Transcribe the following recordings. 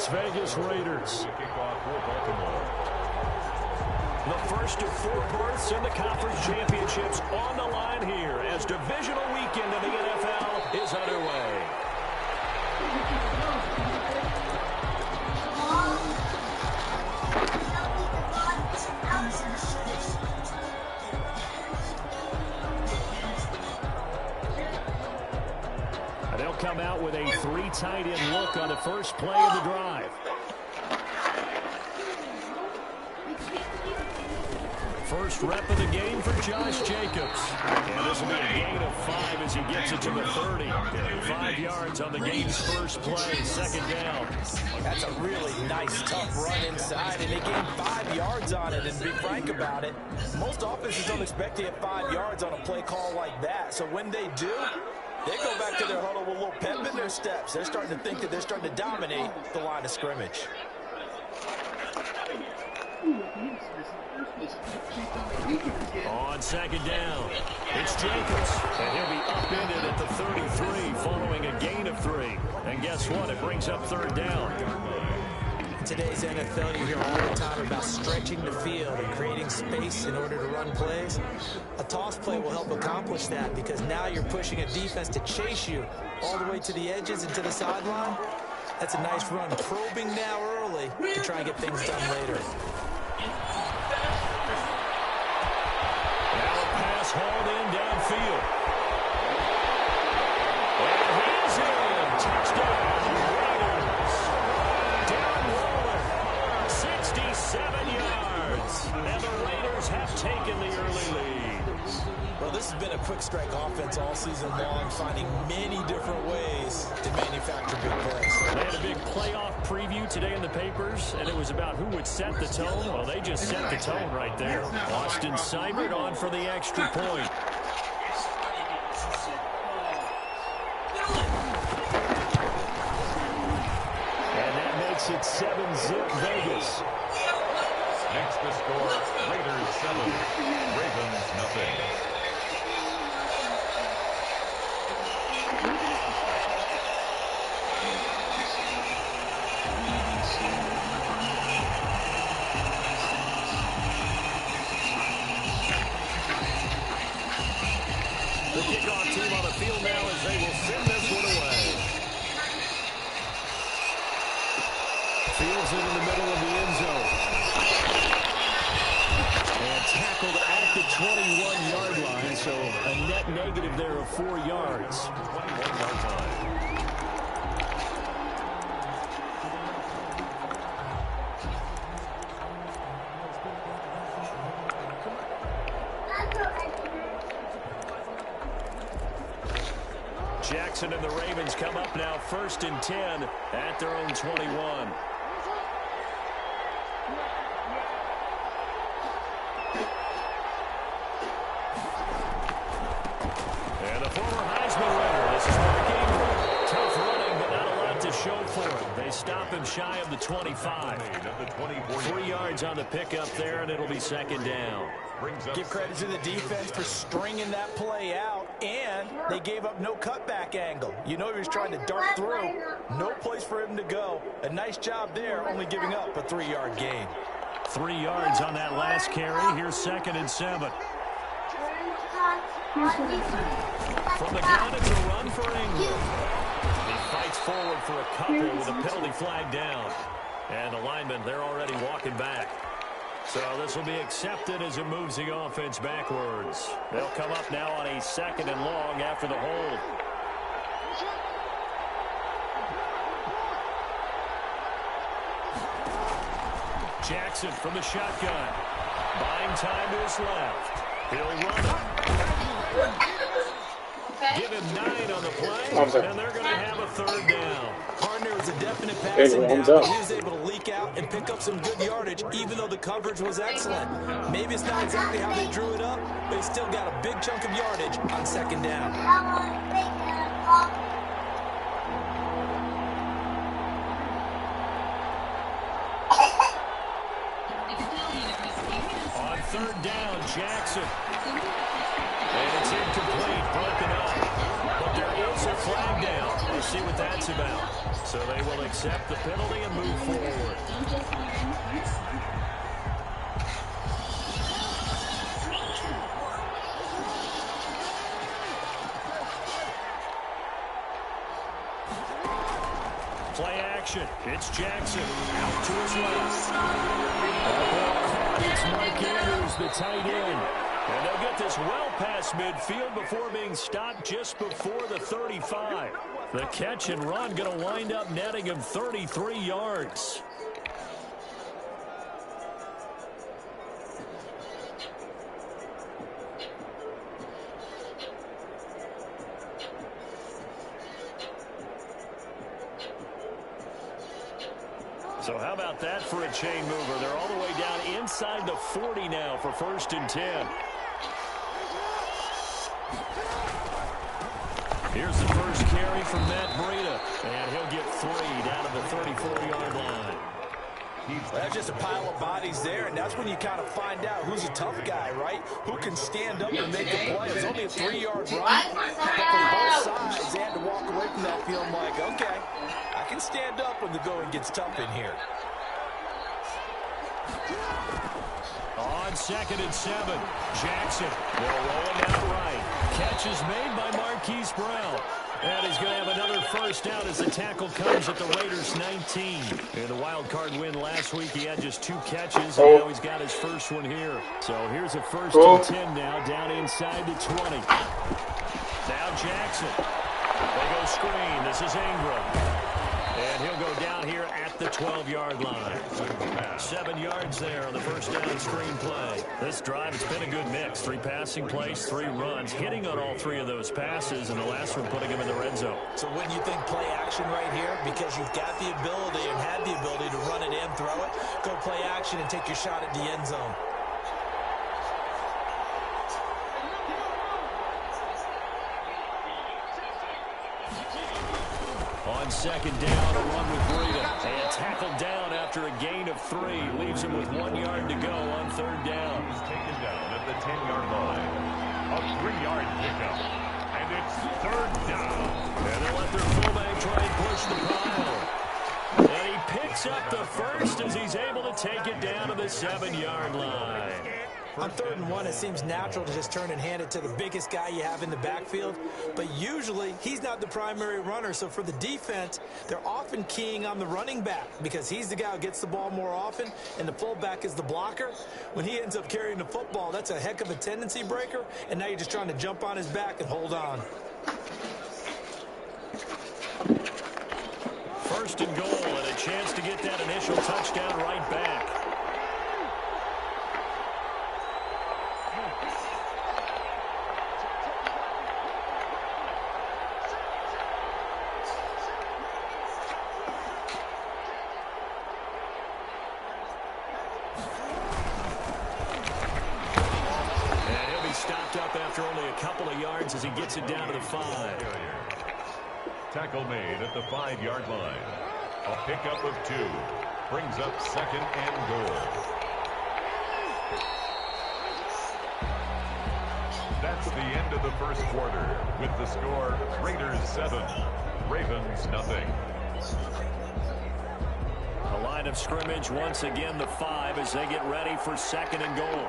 Las Vegas Raiders. The first of 4 berths in the conference championships on the line here as divisional weekend of the NFL is underway. They'll come out with a 3 tight end look on the first play of the drive. First rep of the game for Josh Jacobs. And this will be a gain of 5 as he gets it to the 30. 5 yards on the game's first play, second down. That's a really nice, tough run inside, and they gained 5 yards on it. And to be frank about it, most offenses don't expect to get 5 yards on a play call like that. So when they do, they go back to their huddle with a little pep in their steps. They're starting to think that they're starting to dominate the line of scrimmage. On second down, it's Jacobs, and he'll be upended at the 33 following a gain of 3. And guess what? It brings up third down. In today's NFL, you hear all the time about stretching the field and creating space in order to run plays. A toss play will help accomplish that because now you're pushing a defense to chase you all the way to the edges and to the sideline. That's a nice run, probing now early to try and get things done later. Now a pass hauled in downfield. And he's in. Touchdown, Raiders. Darren Waller, 67 yards. And the Raiders have taken the early lead. Well, this has been a quick strike offense all season long, finding many different ways to manufacture big plays. They had a big playoff preview today in the papers, and it was about who would set the tone. Well, they just set the tone right there. Austin Seibert on for the extra point. And that makes it 7-zip Vegas. Next to score, Raiders 7, Ravens nothing. The kickoff team on the field now as they will send this one away. Fields it in the middle of the end zone. And tackled at the 21-yard line, so a net negative there of 4 yards. 21-yard line. Jackson and the Ravens come up now 1st and 10 at their own 21. And a former Heisman winner. This is Mark Ingram. Tough running, but not a lot to show for it. They stop him shy of the 25. 3 yards on the pickup there, and it'll be second down. Give credit to the defense for stringing that play out, and they gave up no cutback angle. You know he was trying to dart through. No place for him to go. A nice job there, only giving up a 3-yard gain. 3 yards on that last carry. Here's 2nd and 7. From the gun, it's a run for Ingram. He fights forward for a couple with a penalty flag down. And the linemen, they're already walking back. So this will be accepted as it moves the offense backwards. They'll come up now on a 2nd and long after the hold. Jackson from the shotgun. Buying time to his left. He'll run it. Give him 9 on the play, and they're going to have a 3rd down. Partner was a definite passing down, but he was able to leak out and pick up some good yardage, even though the coverage was excellent. Maybe it's not exactly how they drew it up, but he still got a big chunk of yardage on 2nd down. On 3rd down, Jackson. And it's incomplete, broken up. But there is a flag down. we'll see what that's about. So they will accept the penalty and move forward. Play action. It's Jackson. Out to his left. It's Mark Andrews, the tight end. And they'll get this well past midfield before being stopped just before the 35. The catch and run going to wind up netting him 33 yards. So how about that for a chain mover? They're all the way down inside the 40 now for 1st and 10. Here's the first carry from Matt Breida, and he'll get 3 down to the 34-yard line. That's just a pile of bodies there, and that's when you kind of find out who's a tough guy, right? Who can stand up and make a play. It's only a 3-yard run, but from both sides, they had to walk away from that feeling like, okay, I can stand up when the going gets tough in here. On 2nd and 7, Jackson will roll him out right. Catch is made by Marquise Brown. And he's going to have another first down as the tackle comes at the Raiders' 19. In the wild card win last week, he had just 2 catches, and now he's got his first one here. So here's a 1st and 10 now, down inside the 20. Now Jackson. They go screen. This is Ingram. And he'll go down here at the 12-yard line. 7 yards there on the first down screen play. This drive, it's been a good mix. 3 passing plays, 3 runs, hitting on all 3 of those passes, and the last one putting him in the red zone. So wouldn't you think play action right here? Because you've got the ability and had the ability to run it in, throw it, go play action and take your shot at the end zone. On 2nd down, a run with Breida. And tackled down after a gain of 3. Leaves him with 1 yard to go on 3rd down. He's taken down at the 10-yard line. A 3-yard pickup. And it's 3rd down. And they'll let their fullback try and push the pile. And he picks up the first as he's able to take it down to the 7-yard line. On 3rd and 1, it seems natural to just turn and hand it to the biggest guy you have in the backfield. But usually, he's not the primary runner. So for the defense, they're often keying on the running back because he's the guy who gets the ball more often, and the fullback is the blocker. When he ends up carrying the football, that's a heck of a tendency breaker, and now you're just trying to jump on his back and hold on. 1st and goal, and a chance to get that initial touchdown right back. After only a couple of yards as he gets it down to the 5. Tackle made at the 5-yard line. A pickup of 2. Brings up 2nd and goal. That's the end of the first quarter with the score Raiders 7, Ravens nothing. The line of scrimmage once again the 5 as they get ready for 2nd and goal.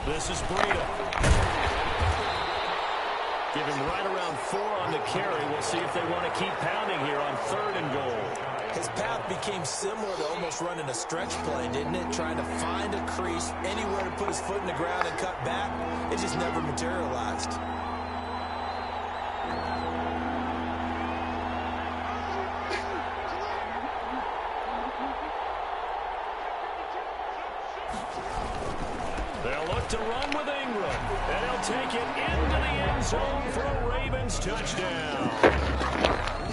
This is Breida. Give him right around 4 on the carry. We'll see if they want to keep pounding here on 3rd and goal. His path became similar to almost running a stretch play, didn't it? Trying to find a crease, anywhere to put his foot in the ground and cut back. It just never materialized. They'll look to run with Ingram, and he'll take it into the end zone for a Ravens touchdown.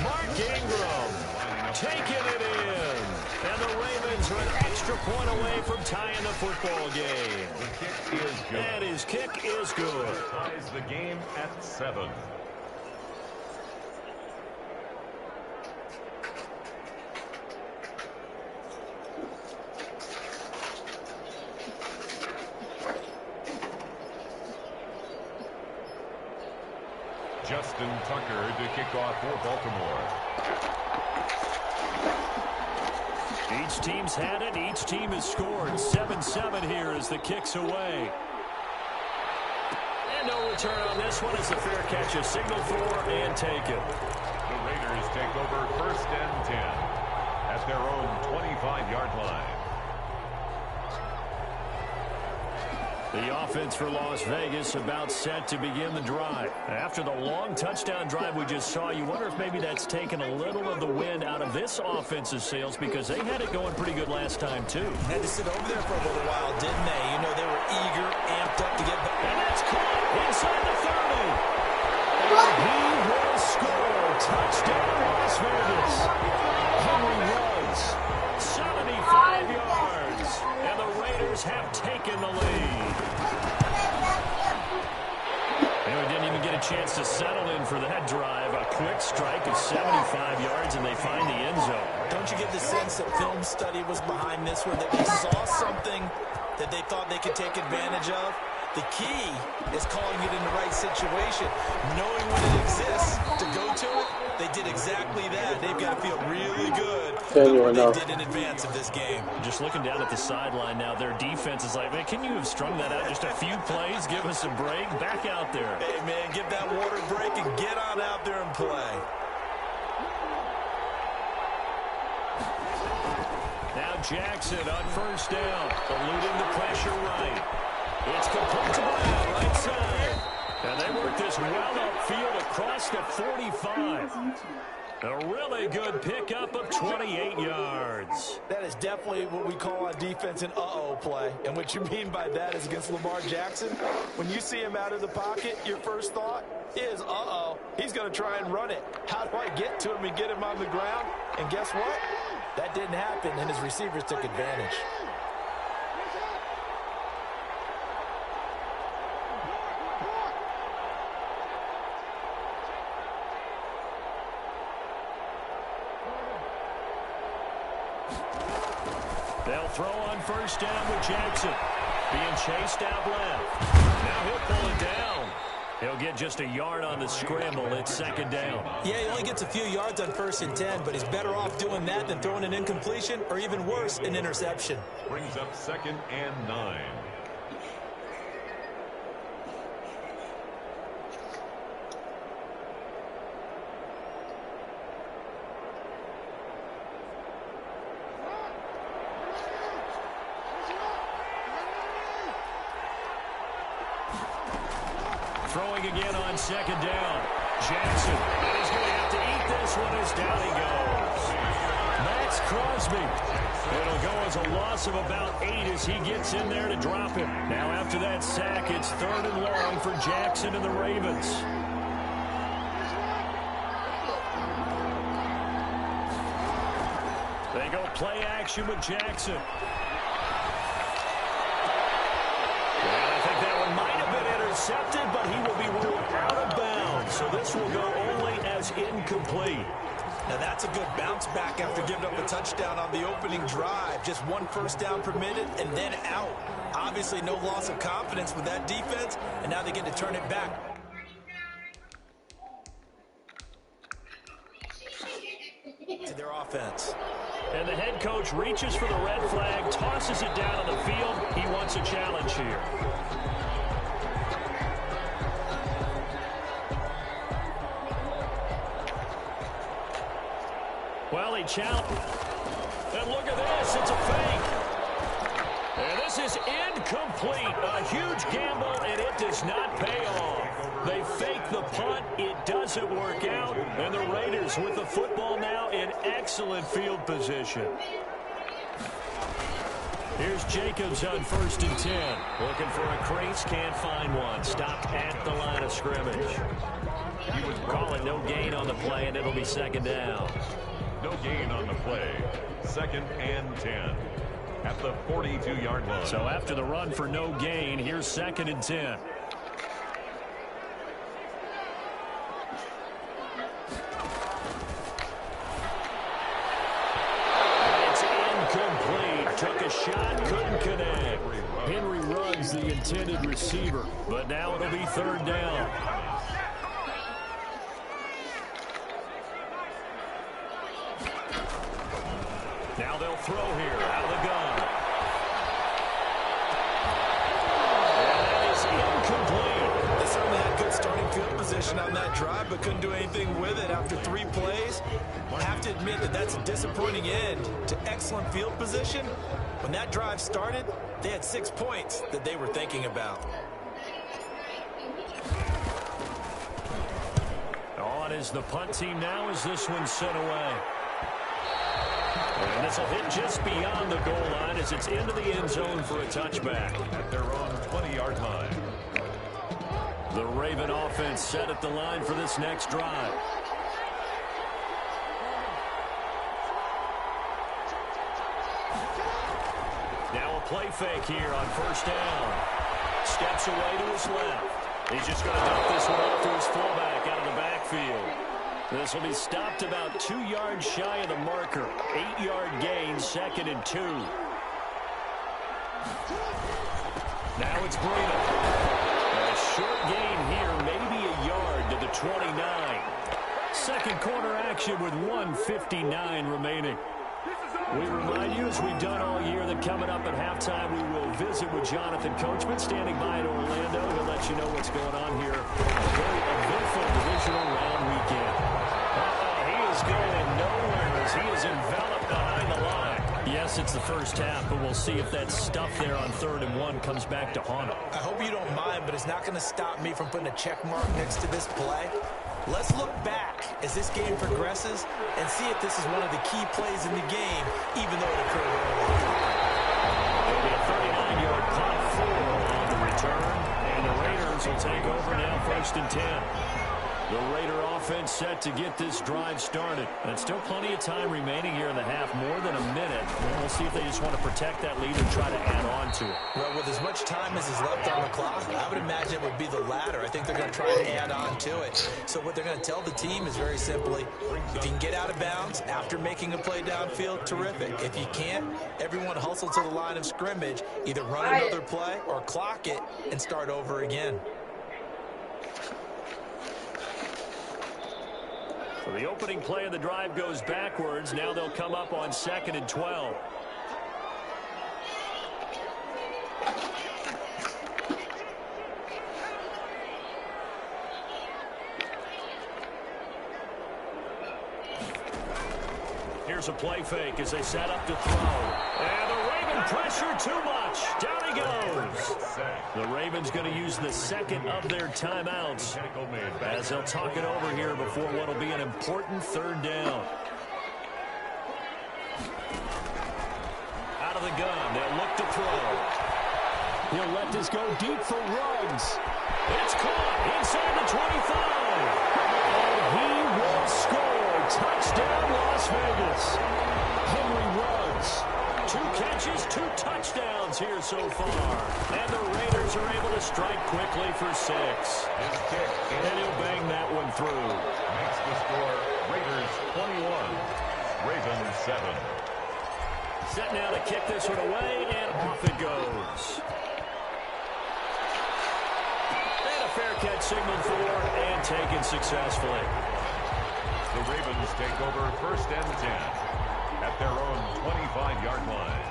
Mark Ingram taking it in, and the Ravens are an extra point away from tying the football game. The kick is good. And his kick is good. Ties the game at 7. Justin Tucker to kick off for Baltimore. Each team's had it. Each team has scored. 7-7 here as the kick's away. And no return on this one as the fair catch is signaled for and taken. The Raiders take over 1st and 10 at their own 25-yard line. The offense for Las Vegas about set to begin the drive. After the long touchdown drive we just saw, you wonder if maybe that's taken a little of the wind out of this offense's sails because they had it going pretty good last time, too. Had to sit over there for a little while, didn't they? You know, they were eager, amped up to get back. And that's caught inside the 30. And he will score. Touchdown, Las Vegas. Henry Ruggs, 75 yards. And the Raiders have taken the lead. And we didn't even get a chance to settle in for that drive. A quick strike of 75 yards, and they find the end zone. Don't you get the sense that film study was behind this one, that they saw something that they thought they could take advantage of? The key is calling it in the right situation, knowing when it exists to go to it. They did exactly that. They've got to feel really good about what they did in advance of this game. Just looking down at the sideline now, their defense is like, man, can you have strung that out just a few plays? Give us a break. Back out there. Hey, man, give that water break and get on out there and play. Now Jackson on 1st down, eluding the pressure right. It's complete to Brown, right side. And they work this well upfield across the 45. A really good pickup of 28 yards. That is definitely what we call on defense an uh-oh play. And what you mean by that is against Lamar Jackson, when you see him out of the pocket, your first thought is, uh-oh, he's going to try and run it. How do I get to him and get him on the ground? And guess what? That didn't happen, and his receivers took advantage. They'll throw on 1st down with Jackson. Being chased out left. Now he'll pull it down. He'll get just a yard on the scramble. It's 2nd down. Yeah, he only gets a few yards on 1st and 10, but he's better off doing that than throwing an incompletion or even worse, an interception. Brings up 2nd and 9. Throwing again on 2nd down. Jackson. And he's going to have to eat this one as down he goes. Max Crosby. It'll go as a loss of about 8 as he gets in there to drop him. Now after that sack, it's 3rd and long for Jackson and the Ravens. They go play action with Jackson. Intercepted, but he will be ruled out of bounds. So this will go only as incomplete. Now that's a good bounce back after giving up a touchdown on the opening drive. Just 1 first down permitted and then out. Obviously no loss of confidence with that defense, and now they get to turn it back. To their offense. And the head coach reaches for the red flag, tosses it down on the field. He wants a challenge here. Well, he challenged. And look at this. It's a fake. And this is incomplete. A huge gamble, and it does not pay off. They fake the punt. It doesn't work out. And the Raiders with the football now in excellent field position. Here's Jacobs on 1st and 10. Looking for a crease, can't find one. Stopped at the line of scrimmage. Call it no gain on the play, and it'll be 2nd down. No gain on the play. 2nd and 10 at the 42-yard line. So after the run for no gain, here's 2nd and 10. It's incomplete. Took a shot, couldn't connect. Henry Ruggs, the intended receiver, but now it'll be 3rd down. Now they'll throw here out of the gun. And that is incomplete. They certainly had good starting field position on that drive, but couldn't do anything with it after 3 plays. I have to admit that that's a disappointing end to excellent field position. When that drive started, they had 6 points that they were thinking about. On is the punt team now as this one's sent away. And this will hit just beyond the goal line as it's into the end zone for a touchback. At their own 20-yard line. The Raven offense set at the line for this next drive. Now a play fake here on first down. Steps away to his left. He's just going to dump this one off to his fullback out of the backfield. This will be stopped about 2 yards shy of the marker. 8-yard gain, 2nd and 2. Now it's Breida. A short gain here, maybe a yard to the 29. Second quarter action with 1:59 remaining. We remind you, as we've done all year, that coming up at halftime, we will visit with Jonathan Coachman, standing by in Orlando. He'll let you know what's going on here. A very eventful divisional round weekend. He is going nowhere as he is enveloped behind the line. Yes, it's the first half, but we'll see if that stuff there on 3rd and 1 comes back to haunt him. I hope you don't mind, but it's not going to stop me from putting a check mark next to this play. Let's look back as this game progresses and see if this is one of the key plays in the game, even though it occurred early. It'll be a 39-yard punt, 4 on the return, and the Raiders will take over now, 1st and 10. The Raider offense set to get this drive started. And still plenty of time remaining here in the half, more than a minute. We'll see if they just want to protect that lead and try to add on to it. Well, with as much time as is left on the clock, I would imagine it would be the latter. I think they're going to try to add on to it. So what they're going to tell the team is very simply, if you can get out of bounds after making a play downfield, terrific. If you can't, everyone hustle to the line of scrimmage, either run another play or clock it and start over again. So the opening play of the drive goes backwards. Now they'll come up on 2nd and 12. Here's a play fake as they set up to throw. And the Raven pressure too much. Down he goes. The Ravens going to use the second of their timeouts as they'll talk it over here before what will be an important 3rd down. Out of the gun, they'll look to throw. He'll let this go deep for Ruggs. It's caught inside the 25. And he will score. Touchdown, Las Vegas. Henry Ruggs. 2 catches, 2 touchdowns here so far. And the Raiders are able to strike quickly for 6. And he'll bang that one through. Makes the score Raiders 21, Ravens 7. Set now to kick this one away, and off it goes. And a fair catch signaled for and taken successfully. The Ravens take over 1st and 10 at their own 25-yard line.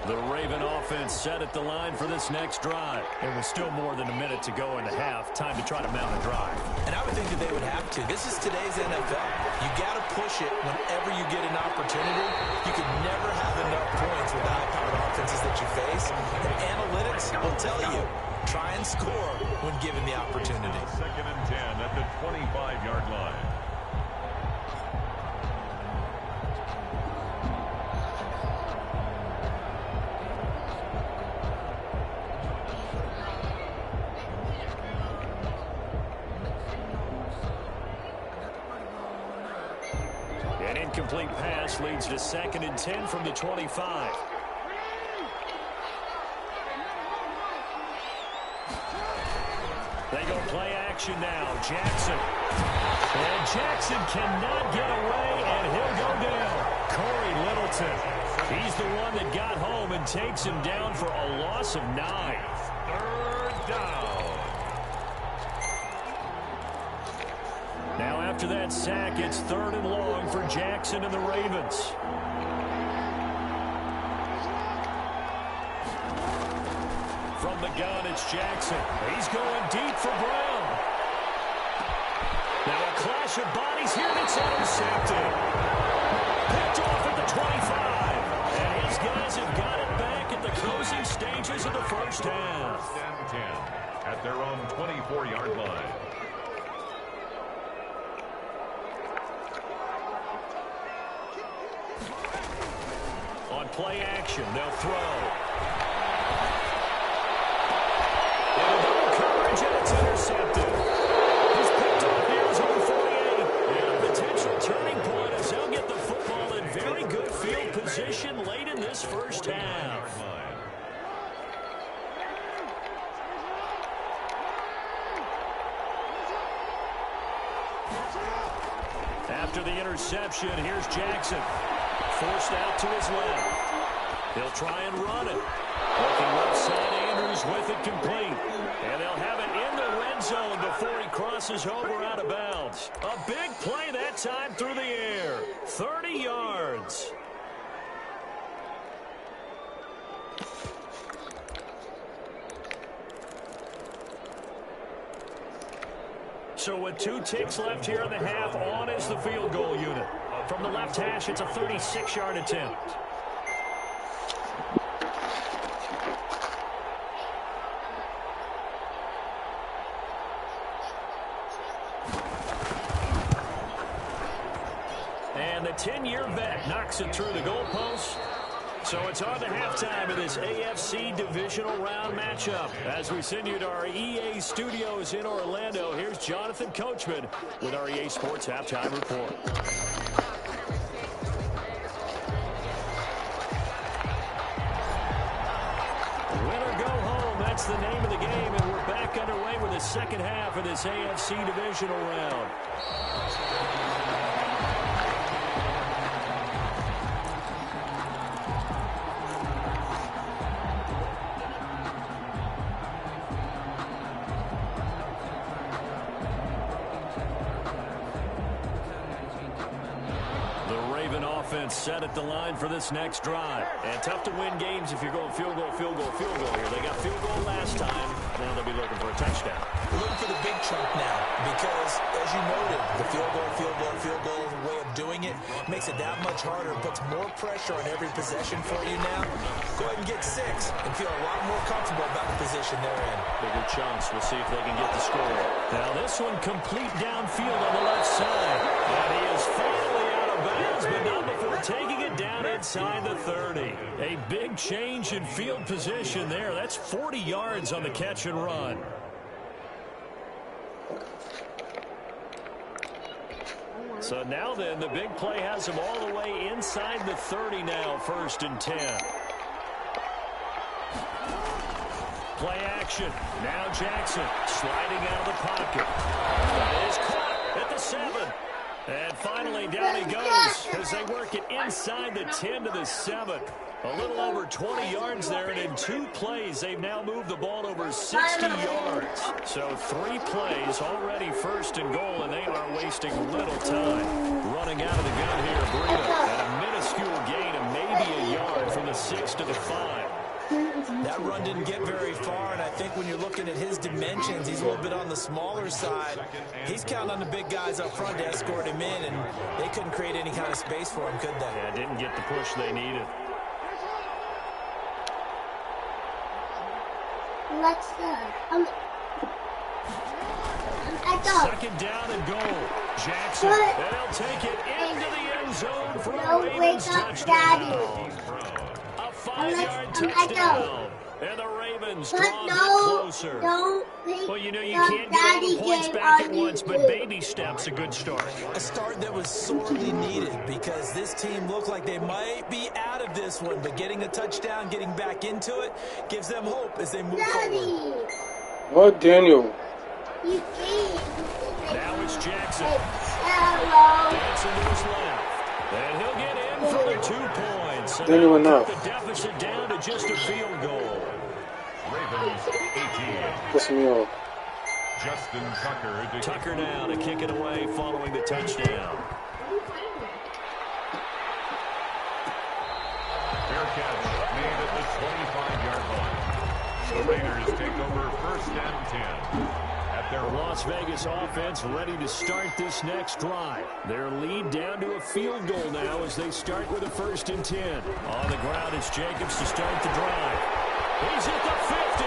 The Raven offense set at the line for this next drive. There was still more than a minute to go in the half. Time to try to mount a drive. And I would think that they would have to. This is today's NFL. You got to push it whenever you get an opportunity. You can never have enough points with the high-powered offenses that you face. And analytics will tell you, try and score when given the opportunity. 2nd and 10 at the 25-yard line. An incomplete pass leads to 2nd and 10 from the 25. They go play action now. Jackson. And Jackson cannot get away, and he'll go down. Corey Littleton. He's the one that got home and takes him down for a loss of 9. 3rd down. Now after that sack, it's 3rd and long for Jackson and the Ravens. From the gun, it's Jackson. He's going deep for Brown. Now a clash of bodies here, and it's intercepted. Picked off at the 25. And his guys have got it back at the closing stages of the first half. 10 at their own 24-yard line. On play action, they'll throw. And it's intercepted. He's picked off near his own 48. And a potential turning point as they'll get the football in very good field position late in this first half. After the interception, here's Jackson. Forced out to his left. He'll try and run it. Looking left side, Andrews with it complete. And they'll have it in the red zone before he crosses over out of bounds. A big play that time through the air. 30 yards. So with 2 ticks left here in the half, on is the field goal unit. From the left hash, it's a 36-yard attempt. And the 10-year vet knocks it through the goalpost. So it's on to halftime of this AFC divisional round matchup. As we send you to our EA studios in Orlando, here's Jonathan Coachman with our EA Sports Halftime Report. Win or go home, that's the name of the game, and we're back underway with the second half of this AFC divisional round. Set at the line for this next drive. And tough to win games if you're going field goal, field goal, field goal here. They got field goal last time. Now they'll be looking for a touchdown. We're looking for the big chunk now because, as you noted, the field goal way of doing it makes it that much harder, puts more pressure on every possession for you now. Go ahead and get 6 and feel a lot more comfortable about the position they're in. Bigger chunks. We'll see if they can get the score. Now this one complete downfield on the left side. And he is finally out of bounds, but not before taking it down inside the 30. A big change in field position there. That's 40 yards on the catch and run. So now then, the big play has him all the way inside the 30 now, 1st and 10. Play action. Now Jackson sliding out of the pocket. That is caught at the 7. And finally, down he goes as they work it inside the 10 to the 7. A little over 20 yards there, and in 2 plays, they've now moved the ball over 60 yards. So 3 plays, already 1st and goal, and they are wasting little time. Running out of the gun here, Breida, and a minuscule gain of maybe a yard from the 6 to the 5. That run didn't get very far, and I think when you're looking at his dimensions, he's a little bit on the smaller side. He's counting on the big guys up front to escort him in, and they couldn't create any kind of space for him, could they? Yeah, didn't get the push they needed. Let's Second down and goal. Jackson, and he'll take it into the end zone for a Ravens touchdown. A 5-yard touchdown. And the Ravens draw a bit closer. Well, you know, you can't get all the points back at once, but baby steps a good start. A start that was sorely needed because this team looked like they might be out of this one, but getting a touchdown, getting back into it, gives them hope as they move forward. What, Daniel? Now it's Jackson. Dancing to his left. And he'll get in for the 2 points. And Daniel enough. The deficit down to just a field goal. Ravens 18. Piss me off. Justin Tucker. Tucker now to kick it away following the touchdown. Fair catch made at the 25-yard line. The Raiders take over 1st and 10. At their Las Vegas offense ready to start this next drive. Their lead down to a field goal now as they start with a 1st and 10. On the ground, it's Jacobs to start the drive. He's at the 50,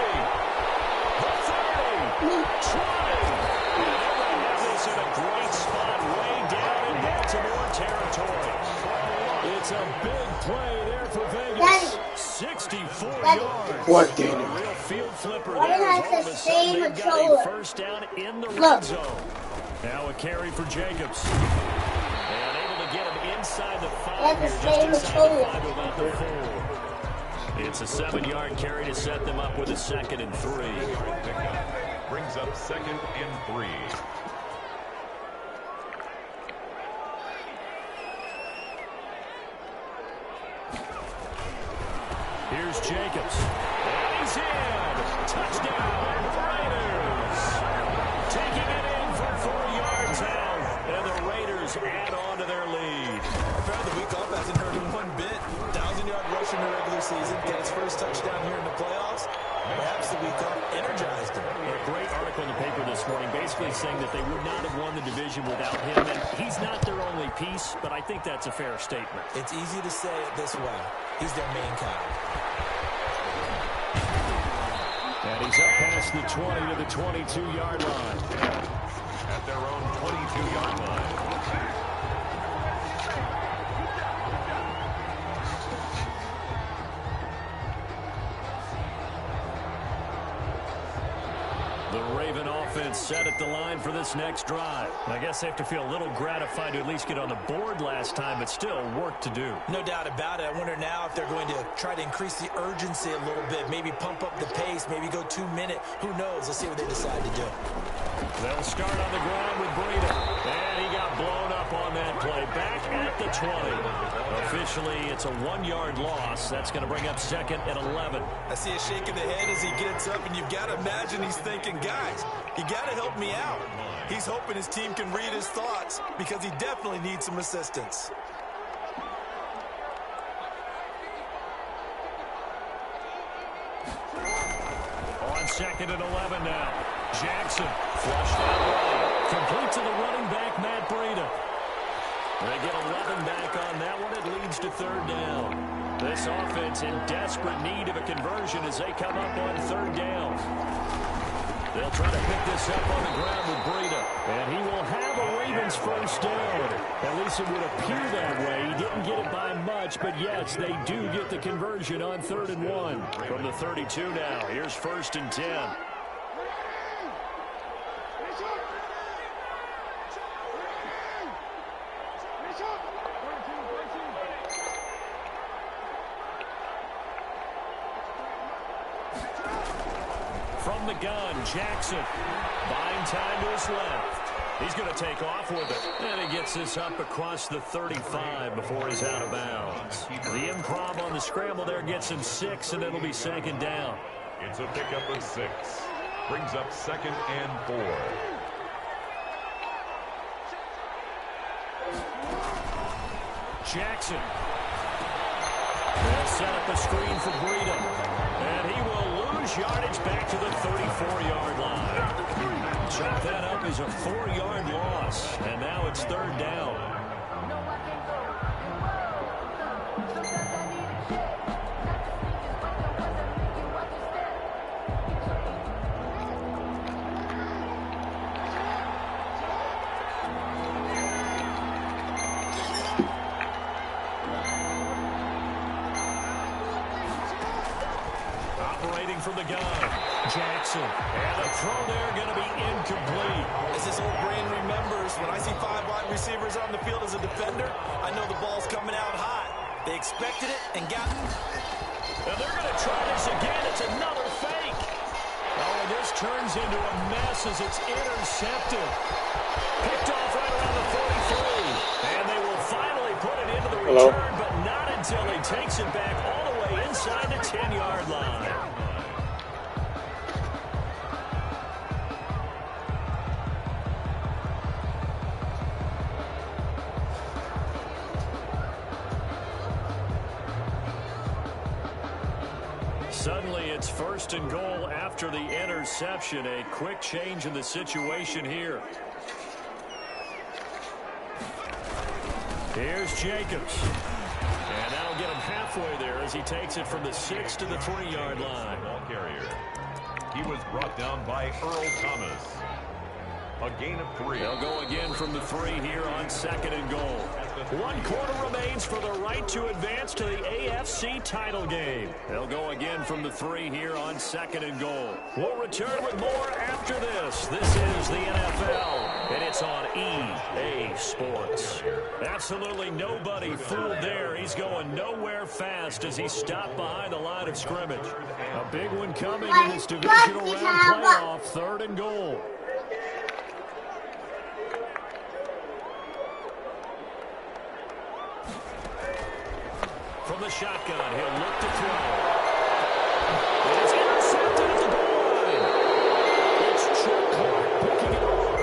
the 30, 20. And they have this in a great spot way down in Baltimore territory. It's a big play there for Vegas. 64 yards. What, Daniel? A real field flipper Why there. did I All of a have to sudden, save they've a got a controller? 1st down in the red Look. zone. Now a carry for Jacobs. And able to get him inside the 5 Like here, the just same inside the controller. 5 without the 4. It's a 7-yard carry to set them up with a 2nd and 3. pickup brings up 2nd and 3. Here's Jacobs. And he's in. Touchdown, Raiders. Taking it in for 4 yards out. And the Raiders add on to their lead. Apparently the week off hasn't hurt him one bit. 1,000-yard rush in the regular season. Get his first touchdown here in the playoffs. Perhaps the week off energized him. A great article in the paper this morning basically saying that they would not have won the division without him. And he's not their only piece, but I think that's a fair statement. It's easy to say it this way. He's their main guy. And he's up past the 20 to the 22-yard line. At their own 22-yard line. The Raven offense set at the line for this next drive. I guess they have to feel a little gratified to at least get on the board last time, but still work to do. No doubt about it. I wonder now if they're going to try to increase the urgency a little bit, maybe pump up the pace, maybe go 2-minute. Who knows? Let's see what they decide to do. They'll start on the ground with Breida. And he got blown up on that play. Back at the 20. Officially, it's a 1-yard loss. That's going to bring up 2nd and 11. I see a shake of the head as he gets up, and you've got to imagine he's thinking, guys, you got to help me out. He's hoping his team can read his thoughts because he definitely needs some assistance. On 2nd and 11 now. Jackson flushed out right. Complete to the running back, Matt Breida. They get 11 back on that one. It leads to 3rd down. This offense in desperate need of a conversion as they come up on 3rd down. They'll try to pick this up on the ground with Breida. And he will have a Ravens 1st down. At least it would appear that way. He didn't get it by much, but yes, they do get the conversion on 3rd and 1. From the 32 now, here's 1st and 10. From the gun, Jackson buying time to his left. He's going to take off with it. And he gets this up across the 35 before he's out of bounds. The improv on the scramble there gets him 6, and it'll be 2nd down. It's a pickup of 6. Brings up 2nd and 4. Jackson. They'll set up a screen for Breida. And he will lose yardage back to the 34-yard line. Chop that up as a 4-yard loss. And now it's 3rd down. From the gun, Jackson, and the throw there going to be incomplete. As this old brain remembers, when I see 5 wide receivers on the field as a defender, I know the ball's coming out hot. They expected it and got it. And they're going to try this again. It's another fake. Oh, and this turns into a mess as it's intercepted. Picked off right around the 43. And they will finally put it into the return, but not until he takes it back all the way inside the 10-yard line. Suddenly it's 1st and goal after the interception. A quick change in the situation here. Here's Jacobs. And that'll get him halfway there as he takes it from the 6 to the 3-yard line. Ball carrier. He was brought down by Earl Thomas. A gain of 3. They'll go again from the 3 here on 2nd and goal. 1 quarter remains for the right to advance to the AFC title game. They'll go again from the 3 here on 2nd and goal. We'll return with more after this. This is the NFL, and it's on EA Sports. Absolutely nobody fooled there. He's going nowhere fast as he stopped behind the line of scrimmage. A big one coming in this divisional round playoff, 3rd and goal. From the shotgun, he'll look to throw. And it's intercepted at the goal line. It's Chuck Clark picking it off.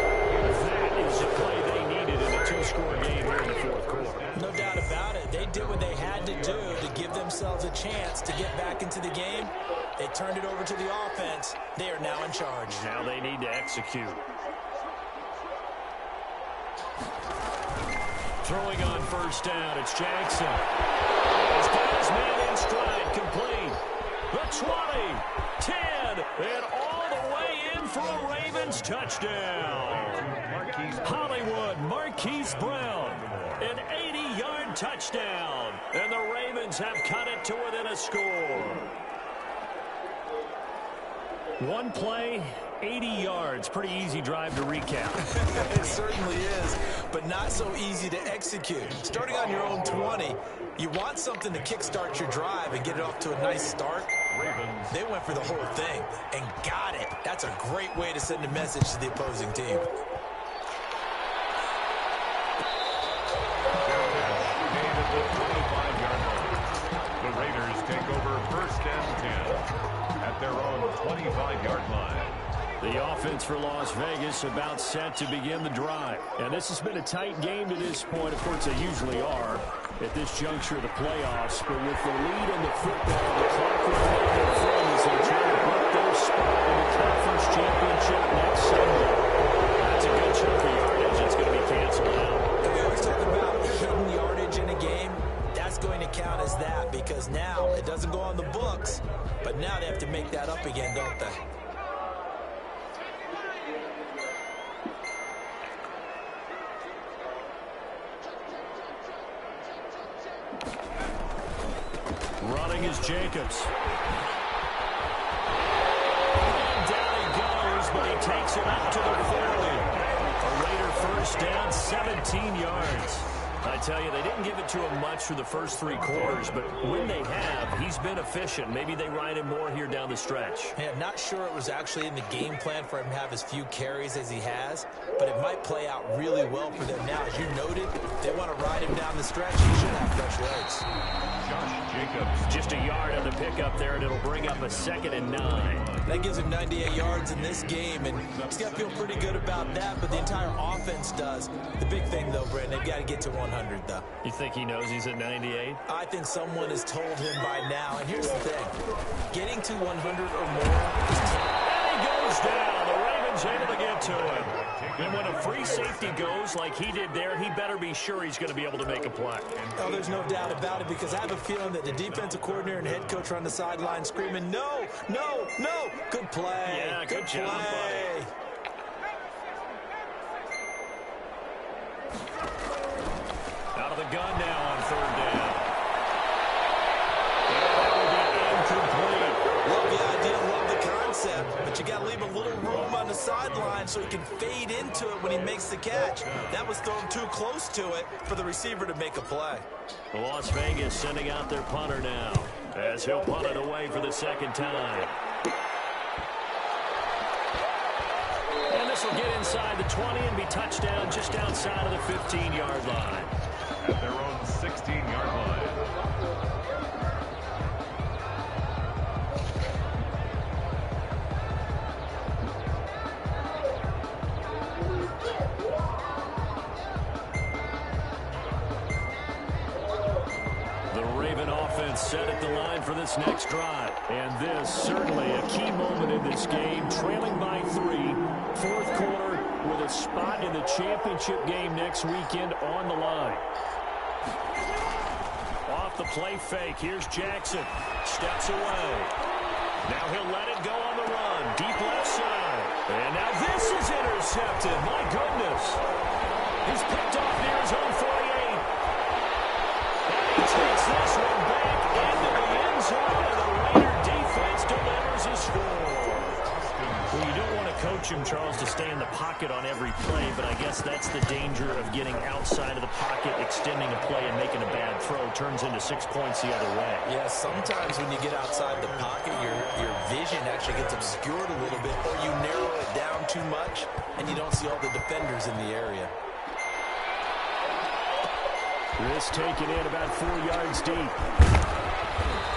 That is the play they needed in a 2-score game here in the 4th quarter. No doubt about it. They did what they had to do to give themselves a chance to get back into the game. They turned it over to the offense. They are now in charge. Now they need to execute. Throwing on 1st down, it's Jackson. He's got his man in stride, complete. The 20, 10, and all the way in for a Ravens touchdown. Hollywood Marquise Brown, an 80-yard touchdown. And the Ravens have cut it to within a score. One play, 80 yards. Pretty easy drive to recap. It certainly is, but not so easy to execute. Starting on your own 20, you want something to kickstart your drive and get it off to a nice start. Ravens. They went for the whole thing and got it. That's a great way to send a message to the opposing team. Made at the 25-yard line. The Raiders take over 1st and 10. At their own 25-yard line. The offense for Las Vegas about set to begin the drive. And this has been a tight game to this point. Of course, they usually are at this juncture of the playoffs. But with the lead in the football, the clock will remain in front as they try to book their spot in the conference championship next Sunday. That's a good chunk of yardage that's going to be canceled out. We always talk about hidden yardage in a game. That's going to count as that because now it doesn't go on the books, but now they have to make that up again, don't they? Running is Jacobs. And down he goes, but he takes it up to the 40. A Raider 1st down, 17 yards. I tell you, they didn't give it to him much for the first 3 quarters, but when they have, he's been efficient. Maybe they ride him more here down the stretch. Hey, I'm not sure it was actually in the game plan for him to have as few carries as he has, but it might play out really well for them now. As you noted, they want to ride him down the stretch. He should have fresh legs. Josh Jacobs. Just a yard on the pickup there, and it'll bring up a 2nd and 9. That gives him 98 yards in this game, and he's got to feel pretty good about that, but the entire offense does. The big thing, though, Brandon, they've got to get to 100, though. You think he knows he's at 98? I think someone has told him by now, and here's the thing. Getting to 100 or more is And he goes down. The Ravens able to get to him. And when a free safety goes like he did there, he better be sure he's going to be able to make a play. Oh, there's no doubt about it, because I have a feeling that the defensive coordinator and head coach are on the sideline screaming, no, no, no. Good play. Yeah, good job, buddy. Out of the gun now on 3rd down. Love the idea, love the concept, but you got to leave a little room on the sideline so he can fade into it when he makes the catch. That was thrown too close to it for the receiver to make a play. Las Vegas sending out their punter now as he'll punt it away for the 2nd time. And this will get inside the 20 and be touchdown just outside of the 15-yard line. At their own 16-yard line. set at the line for this next drive. And this certainly a key moment in this game, trailing by 3, fourth quarter with a spot in the championship game next weekend on the line. Off the play fake, here's Jackson. Steps away. Now he'll let it go on the run. Deep left side. And now this is intercepted. My goodness. He's picked off near his own 48. And he takes this one back into the end zone, and the Raider defense delivers a score. Well, you don't want to coach him, Charles, to stay in the pocket on every play, but I guess that's the danger of getting outside of the pocket, extending a play, and making a bad throw. Turns into 6 points the other way. Yeah, sometimes when you get outside the pocket, your vision actually gets obscured a little bit, or you narrow it down too much, and you don't see all the defenders in the area. This taken in about 4 yards deep.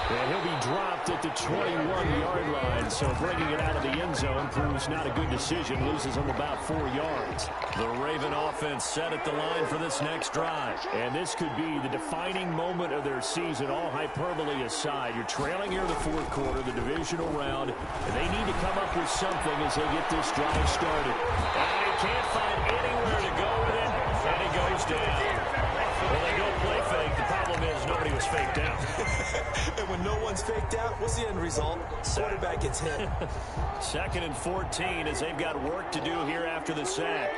And he'll be dropped at the 21-yard line, so bringing it out of the end zone proves not a good decision, loses him about 4 yards. The Raven offense set at the line for this next drive. And this could be the defining moment of their season, all hyperbole aside. You're trailing here in the fourth quarter, the divisional round, and they need to come up with something as they get this drive started. And he can't find anywhere to go with it, and he goes down. Well, they don't play fake. The problem is nobody was faked out. And when no one's faked out, what's the end result? Quarterback gets hit. 2nd and 14 as they've got work to do here after the sack.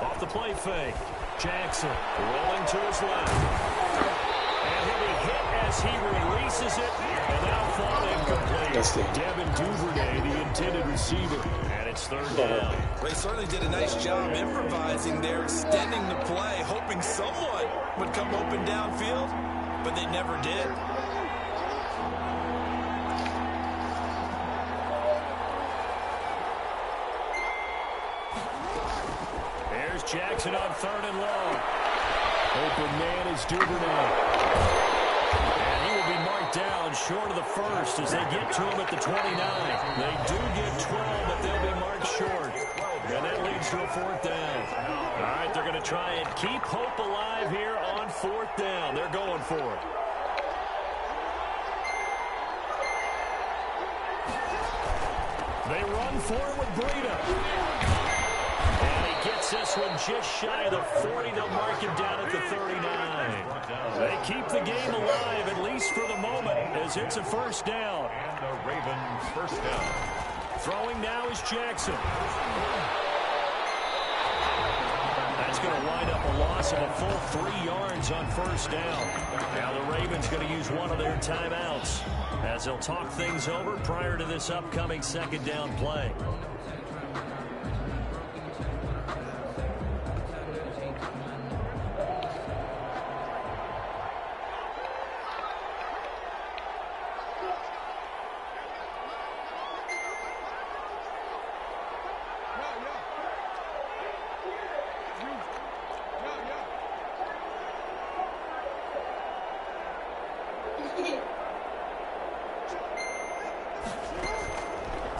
Off the play fake. Jackson rolling to his left. And he'll be hit as he releases it, and now fall incomplete. Devin Duvernay, the intended receiver, and it's 3rd down. They certainly did a nice job improvising there, extending the play, hoping someone would come open downfield, but they never did. There's Jackson on 3rd and long. Open man is Duvernay. And he will be marked down short of the first as they get to him at the 29. They do get 12, but they'll be marked short. And that leads to a 4th down. All right, they're going to try and keep hope alive here on 4th down. They're going for it. They run for it with Breida. And he gets this one just shy of the 40. They'll mark him down at the 39. They keep the game alive, at least for the moment, as it's a 1st down. And the Ravens 1st down. Throwing now is Jackson. That's going to wind up a loss of a full 3 yards on 1st down. Now the Ravens going to use one of their timeouts as they'll talk things over prior to this upcoming 2nd down play.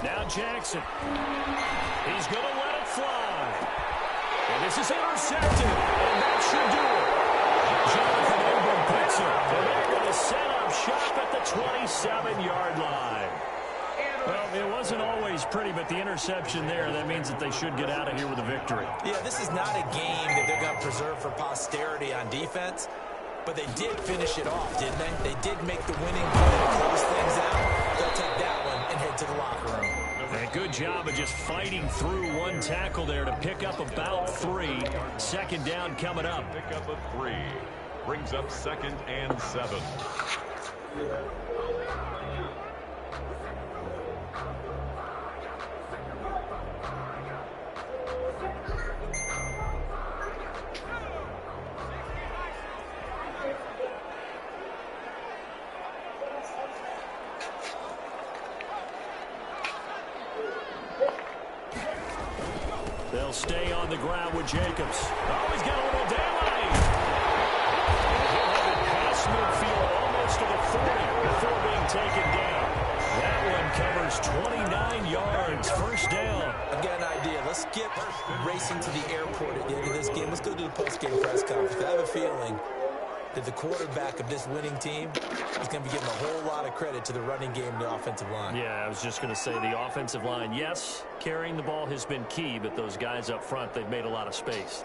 Now Jackson. He's going to let it fly. And this is intercepted. And that should do it. Jonathan Ingram picks it. And they're going to set up shop at the 27-yard line. Well, it wasn't always pretty, but the interception there, that means that they should get out of here with a victory. Yeah, this is not a game that they're going to preserve for posterity on defense. But they did finish it off, didn't they? They did make the winning play to close things out. They'll take that one and head to the locker room. And a good job of just fighting through one tackle there to pick up about 3. 2nd down coming up. Pick up a 3. Brings up 2nd and 7. They'll stay on the ground with Jacobs. Oh, he's got a little daylight. He'll have it past midfield almost to the 40 before being taken down. covers 29 yards. First down. I've got an idea. Let's skip racing to the airport at the end of this game. Let's go to the post-game press conference. I have a feeling that the quarterback of this winning team is going to be giving a whole lot of credit to the running game and the offensive line. Yeah, I was just going to say the offensive line, yes, carrying the ball has been key, but those guys up front, they've made a lot of space.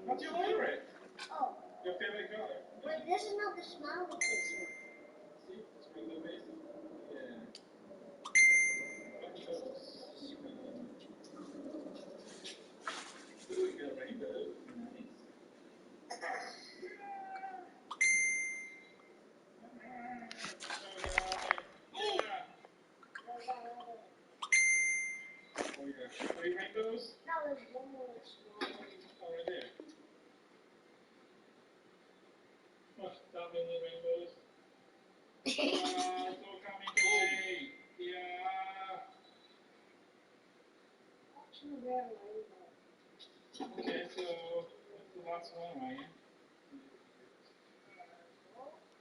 What's your favorite? Oh. Your favorite color? Wait, this is not the smile with this one. See? It's really amazing. Yeah. Ooh, you got a rainbow. Nice. Three rainbows? No, there's one more small. Oh, right there. Oh, stop in the rainbows. So coming today. Yeah. Okay, so that's the last one, right?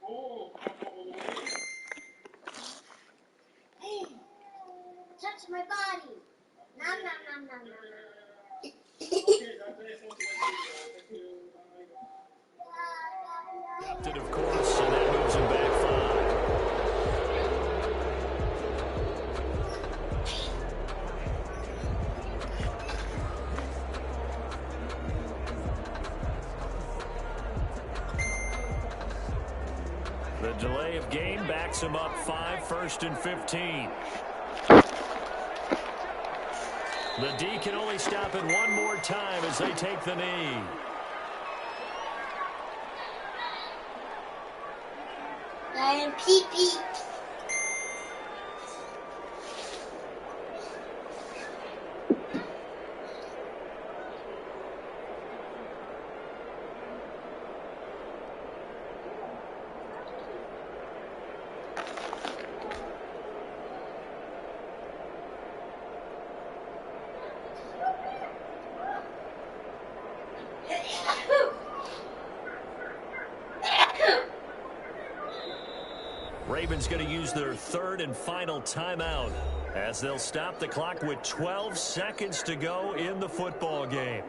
Oh, Hey, touch my body. Nom, nom, nom, nom, nom. Okay, that's it. Thank you. Captain, of course, and that moves him back 5. The delay of game backs him up 5, 1st and 15. The D can only stop it one more time as they take the knee. And pee-pee. Ravens going to use their 3rd and final timeout as they'll stop the clock with 12 seconds to go in the football game.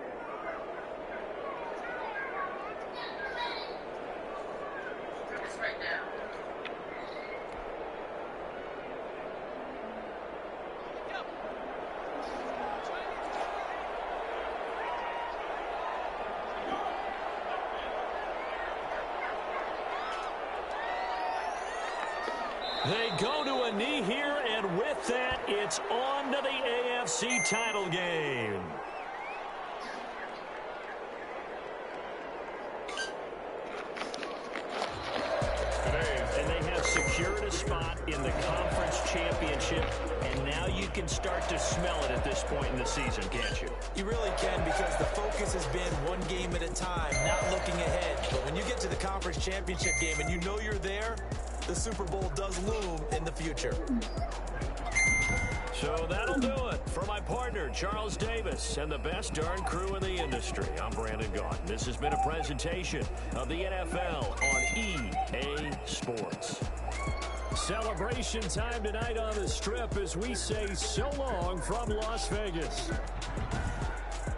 They go to a knee here, and with that, it's on to the AFC title game. And they have secured a spot in the conference championship, and now you can start to smell it at this point in the season, can't you? You really can, because the focus has been one game at a time, not looking ahead. But when you get to the conference championship game and you know you're there, the Super Bowl does loom in the future. So that'll do it for my partner, Charles Davis, and the best darn crew in the industry. I'm Brandon Gaudin. This has been a presentation of the NFL on EA Sports. Celebration time tonight on the Strip as we say so long from Las Vegas.